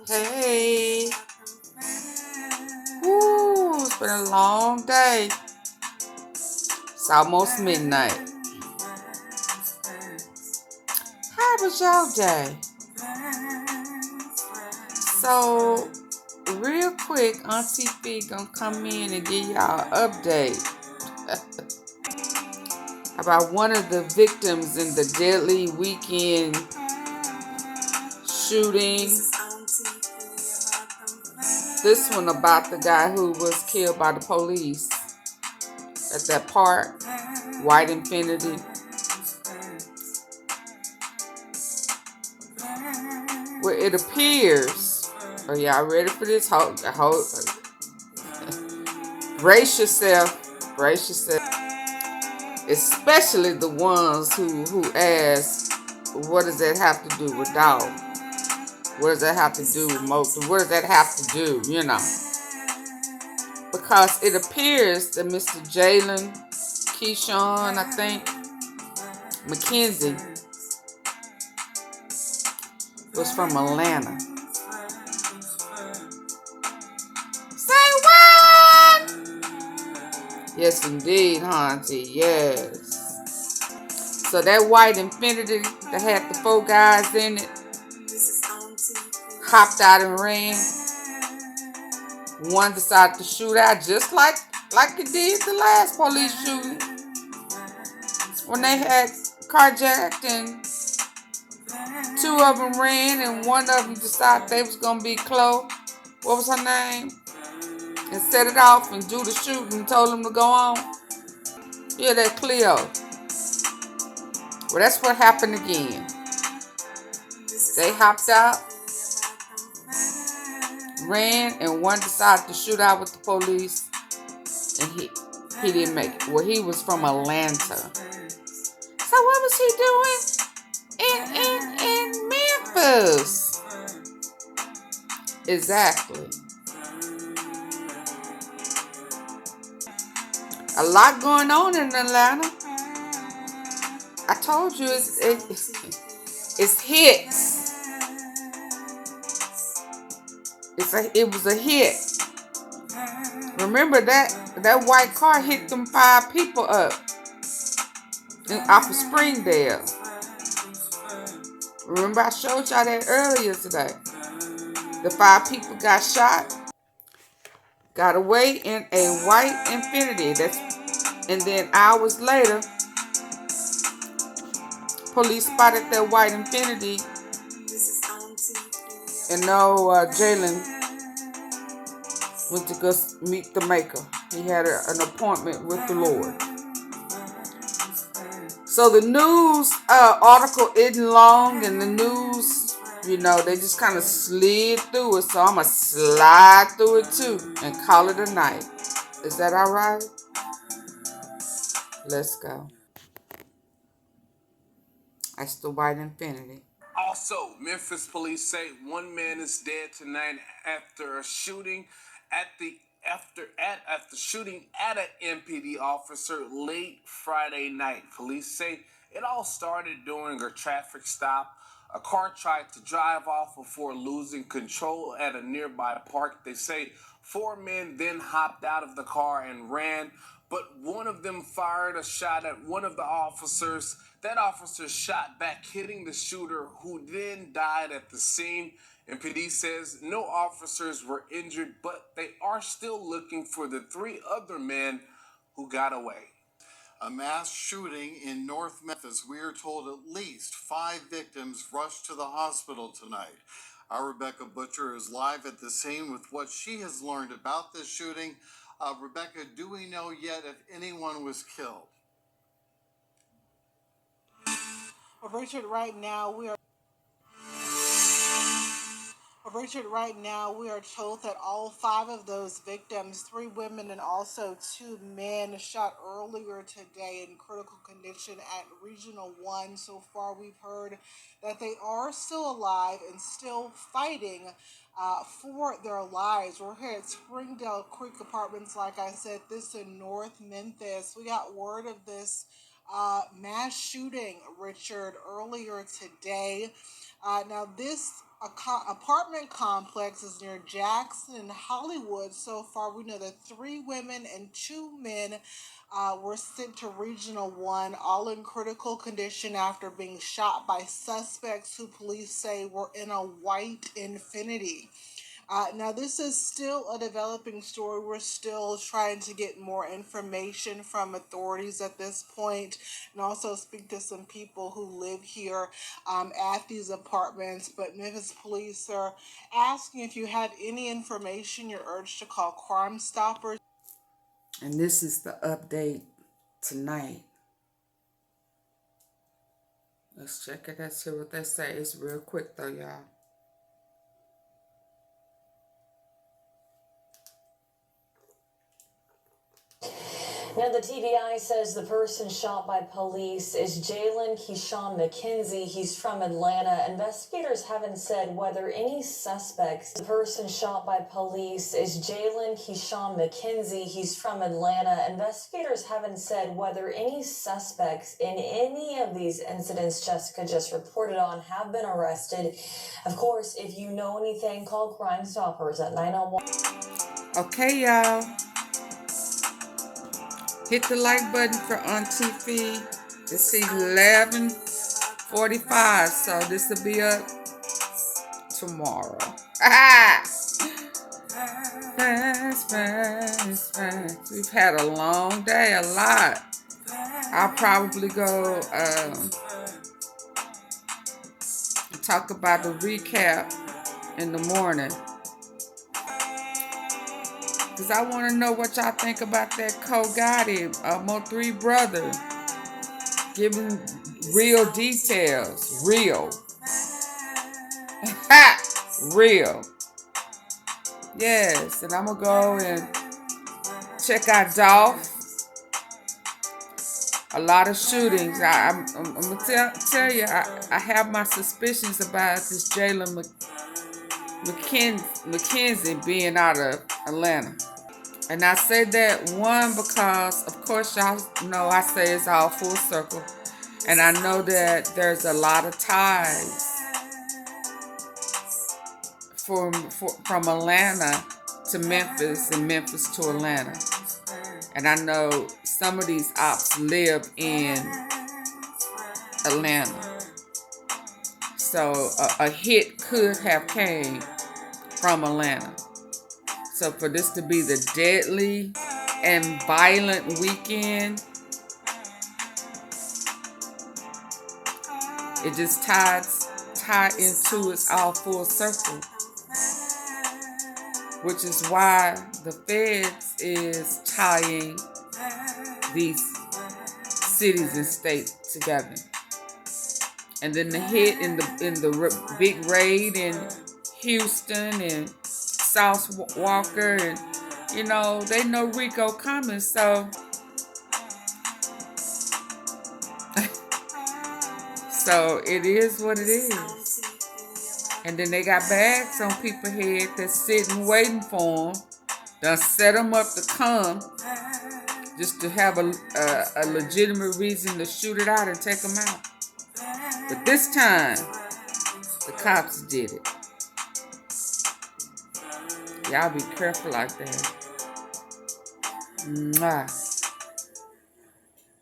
Hey. Woo, it's been a long day. It's almost midnight. How was your day? So, real quick, AunTeaFee gonna come in and give y'all an update about one of the victims in the deadly weekend shooting. This one about the guy who was killed by the police at that park, White Infinity. Well, it appears, are y'all ready for this? Brace yourself, especially the ones who ask, what does that have to do with dog? What does that have to do with motive? What does that have to do, Because it appears that Mr. Jalen Keyshawn, I think, McKenzie, was from Atlanta. Say what? Yes, indeed, Auntie. Yes. So that White Infinity that had the 4 guys in it hopped out and ran. One decided to shoot out just like it did the last police shooting when they had carjacked and 2 of them ran and one of them decided they was gonna be Chloe. What was her name? And set it off and do the shooting and told them to go on. Yeah, that Cleo. Well, that's what happened again. They hopped out, ran, and one decided to shoot out with the police, and he didn't make it. Well, he was from Atlanta. So what was he doing in Memphis? Exactly. A lot going on in Atlanta. I told you it's hits. It was a hit. Remember that white car hit them 5 people up off of Springdale. Remember I showed y'all that earlier today. The 5 people got shot, got away in a White Infinity. And then hours later, police spotted that White Infinity. And Jalen went to go meet the Maker. He had an appointment with the Lord. So the news article isn't long, and the news, they just kind of slid through it. So I'm going to slide through it too and call it a night. Is that all right? Let's go. That's the White Infinity. Also, Memphis police say 1 man is dead tonight after a shooting after shooting at an MPD officer late Friday night. Police say it all started during a traffic stop. A car tried to drive off before losing control at a nearby park. They say 4 men then hopped out of the car and ran, but one of them fired a shot at one of the officers. That officer shot back, hitting the shooter, who then died at the scene. MPD says no officers were injured, but they are still looking for the 3 other men who got away. A mass shooting in North Memphis. We are told at least 5 victims rushed to the hospital tonight. Our Rebecca Butcher is live at the scene with what she has learned about this shooting. Rebecca, do we know yet if anyone was killed? Well, Richard, right now we are told that all 5 of those victims, 3 women and also 2 men, shot earlier today in critical condition at Regional 1. So far, we've heard that they are still alive and still fighting for their lives. We're here at Springdale Creek Apartments, like I said, this in North Memphis. We got word of this mass shooting, Richard, earlier today. Now, this apartment complexes near Jackson and Hollywood. So far, we know that 3 women and 2 men were sent to Regional 1, all in critical condition after being shot by suspects who police say were in a white Infiniti. Now, this is still a developing story. We're still trying to get more information from authorities at this point, and also speak to some people who live here at these apartments. But Memphis police are asking if you have any information, you're urged to call Crime Stoppers. And this is the update tonight. Let's check it. Let's see what they say. It's real quick though, y'all. Now, the TBI says the person shot by police is Jalen Keyshawn McKenzie. He's from Atlanta. Investigators haven't said whether any suspects. The person shot by police is Jalen Keyshawn McKenzie. He's from Atlanta. Investigators haven't said whether any suspects in any of these incidents Jessica just reported on have been arrested. Of course, if you know anything, call Crime Stoppers at 901. Okay, y'all. Hit the like button for AunTeaFee. It's 11:45, so this will be up tomorrow. Fast. We've had a long day, a lot. I'll probably go talk about the recap in the morning. Because I want to know what y'all think about that Kogati, Mo3 brother. Giving real details. Real. Real. Yes, and I'm going to go and check out ADOLPH. A lot of shootings. I'm going to tell you, I have my suspicions about this Jalen McKenzie being out of Atlanta. And I say that, one, because, of course, y'all know I say it's all full circle. And I know that there's a lot of ties from Atlanta to Memphis and Memphis to Atlanta. And I know some of these ops live in Atlanta. So a hit could have came from Atlanta. So for this to be the deadly and violent weekend, it just ties into its all full circle. Which is why the feds is tying these cities and states together. And then the hit in the big raid in Houston and South Walker, and you know, they know Rico coming, so so it is what it is. And then they got bags on people's head that's sitting waiting for them. Done set them up to come just to have a legitimate reason to shoot it out and take them out. But this time, the cops did it. Y'all be careful out there. Mwah.